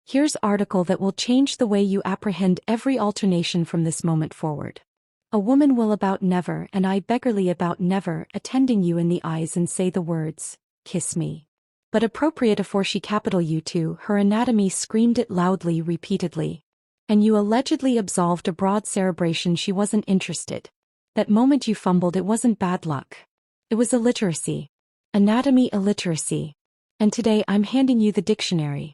Here's article that will change the way you apprehend every alternation from this moment forward. A woman will about never, and I beggarly about never, attending you in the eyes and say the words, kiss me. But appropriate afore she capital you to, her anatomy screamed it loudly repeatedly. And you allegedly absolved a broad cerebration she wasn't interested. That moment you fumbled, it wasn't bad luck. It was illiteracy. Anatomy illiteracy. And today I'm handing you the dictionary.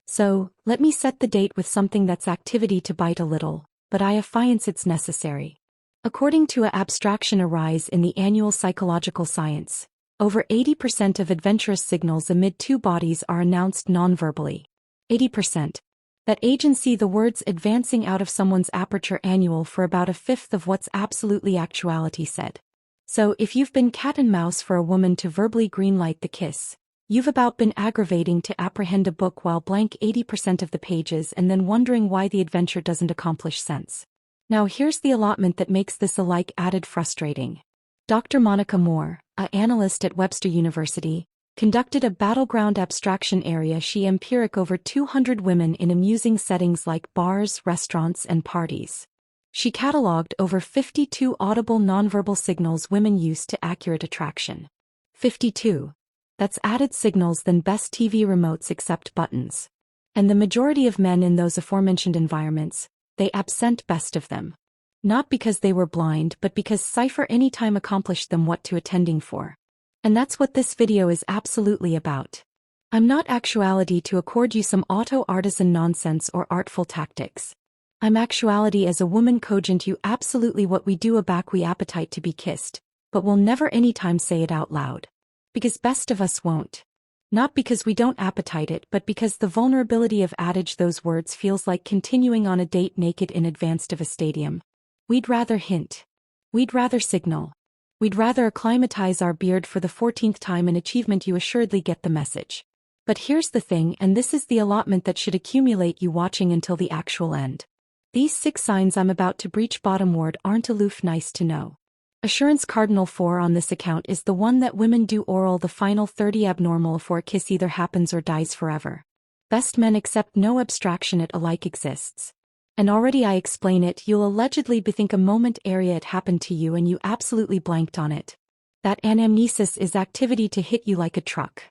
So, let me set the date with something that's activity to bite a little, but I affiance it's necessary. According to a abstraction arise in the annual psychological science, over 80% of adventurous signals amid two bodies are announced non-verbally. 80%. That agency, the words advancing out of someone's aperture annual for about a fifth of what's absolutely actuality said. So if you've been cat and mouse for a woman to verbally greenlight the kiss, you've about been aggravating to apprehend a book while blank 80% of the pages and then wondering why the adventure doesn't accomplish sense. Now here's the allotment that makes this alike added frustrating. Dr. Monica Moore, an analyst at Webster University, conducted a battleground abstraction area she empiric over 200 women in amusing settings like bars, restaurants, and parties. She catalogued over 52 audible nonverbal signals women use to accurate attraction. 52. That's added signals than best TV remotes except buttons. And the majority of men in those aforementioned environments, they absent best of them. Not because they were blind but because cipher anytime accomplished them what to attending for. And that's what this video is absolutely about. I'm not actuality to accord you some auto-artisan nonsense or artful tactics. I'm actuality as a woman cogent you absolutely what we do aback we appetite to be kissed, but we'll never anytime say it out loud. Because best of us won't. Not because we don't appetite it but because the vulnerability of adage those words feels like continuing on a date naked in advance of a stadium. We'd rather hint. We'd rather signal. We'd rather acclimatize our beard for the 14th time an achievement you assuredly get the message. But here's the thing, and this is the allotment that should accumulate you watching until the actual end. These 6 signs I'm about to breach bottomward aren't aloof nice to know. Assurance cardinal 4 on this account is the one that women do oral the final 30 abnormal for a kiss either happens or dies forever. Best men accept no abstraction it alike exists. And already I explain it, you'll allegedly bethink a moment area it happened to you and you absolutely blanked on it. That anamnesis is activity to hit you like a truck.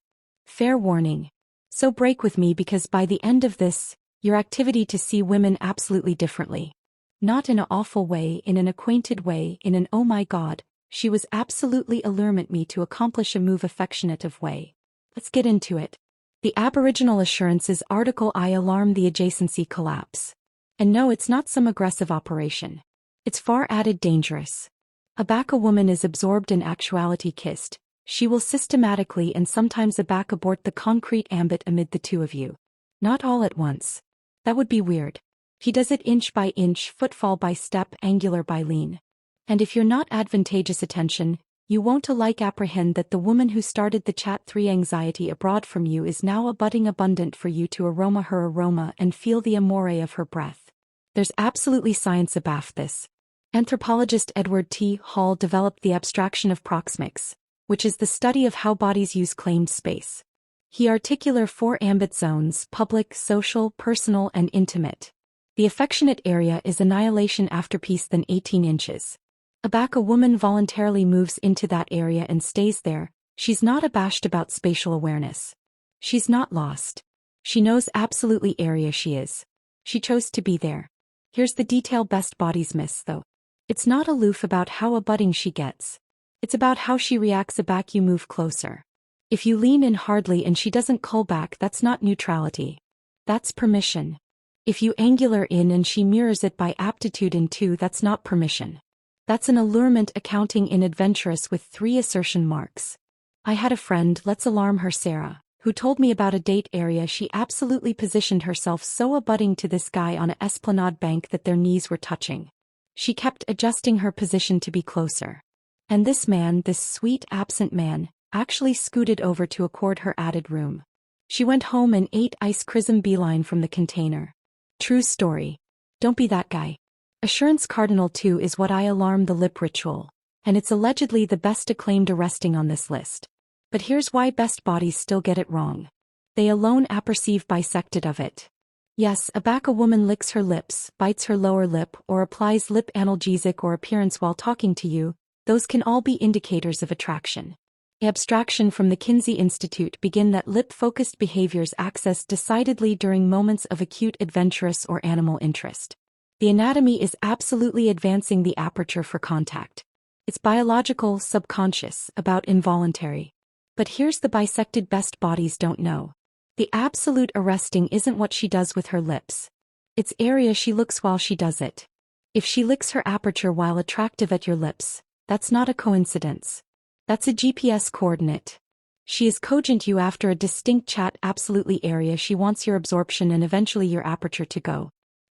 Fair warning. So break with me because by the end of this, your activity to see women absolutely differently. Not in an awful way, in an acquainted way, in an oh my god, she was absolutely allurement me to accomplish a move affectionate of way. Let's get into it. The Aboriginal Assurances article I alarm the adjacency collapse. And no, it's not some aggressive operation. It's far added dangerous. Aback a woman is absorbed in actuality kissed, she will systematically and sometimes aback abort the concrete ambit amid the two of you. Not all at once. That would be weird. He does it inch by inch, footfall by step, angular by lean. And if you're not advantageous attention, you won't alike apprehend that the woman who started the chat 3 anxiety abroad from you is now abutting abundant for you to aroma her aroma and feel the amore of her breath. There's absolutely science abaft this. Anthropologist Edward T. Hall developed the abstraction of proxemics, which is the study of how bodies use claimed space. He articular 4 ambit zones: public, social, personal, and intimate. The affectionate area is annihilation after peace than 18 inches. Aback a woman voluntarily moves into that area and stays there, she's not abashed about spatial awareness. She's not lost. She knows absolutely area she is. She chose to be there. Here's the detail best bodies miss though. It's not aloof about how abutting she gets. It's about how she reacts aback you move closer. If you lean in hardly and she doesn't cull back, that's not neutrality. That's permission. If you angular in and she mirrors it by aptitude in 2, that's not permission. That's an allurement accounting in adventurous with 3 assertion marks. I had a friend, let's alarm her Sarah, who told me about a date area she absolutely positioned herself so abutting to this guy on a esplanade bank that their knees were touching. She kept adjusting her position to be closer. And this man, this sweet absent man, actually scooted over to accord her added room. She went home and ate ice chrism beeline from the container. True story. Don't be that guy. Assurance cardinal 2 is what I alarm the lip ritual, and it's allegedly the best acclaimed arresting on this list. But here's why best bodies still get it wrong. They alone apperceive bisected of it. Yes, a woman licks her lips, bites her lower lip, or applies lip analgesic or appearance while talking to you, those can all be indicators of attraction. Abstraction from the Kinsey Institute begin that lip-focused behaviors access decidedly during moments of acute adventurous or animal interest. The anatomy is absolutely advancing the aperture for contact. It's biological, subconscious, about involuntary. But here's the bisected best bodies don't know. The absolute arresting isn't what she does with her lips. It's area she looks while she does it. If she licks her aperture while attractive at your lips, that's not a coincidence. That's a GPS coordinate. She is cogent you after a distinct chat absolutely area she wants your absorption and eventually your aperture to go.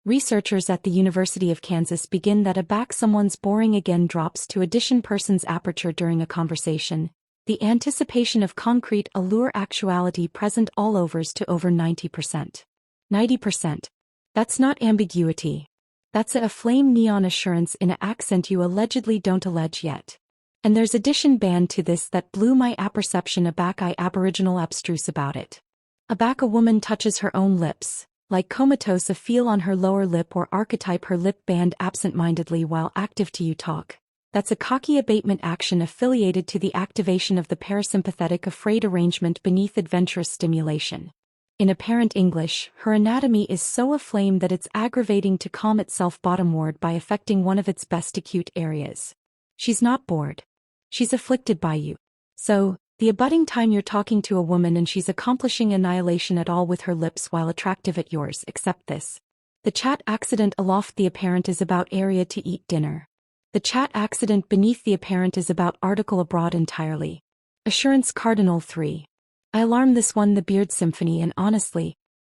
Researchers at the University of Kansas begin that someone's boring again drops to addition person's aperture during a conversation. The anticipation of concrete allure actuality present all overs to over 90%. 90%. That's not ambiguity. That's a flame neon assurance in a accent you allegedly don't allege yet. And there's addition band to this that blew my apperception I aboriginal abstruse about it. A woman touches her own lips, like comatose a feel on her lower lip or archetype her lip band absent-mindedly while active to you talk. That's a cocky abatement action affiliated to the activation of the parasympathetic afraid arrangement beneath adventurous stimulation. In apparent English, her anatomy is so aflame that it's aggravating to calm itself bottomward by affecting one of its best acute areas. She's not bored. She's afflicted by you. So, the abutting time you're talking to a woman and she's accomplishing annihilation at all with her lips while attractive at yours, accept this. The chat accident aloft the apparent is about area to eat dinner. The chat accident beneath the apparent is about article abroad entirely. Assurance Cardinal 3. I alarm this one the Beard Symphony and honestly,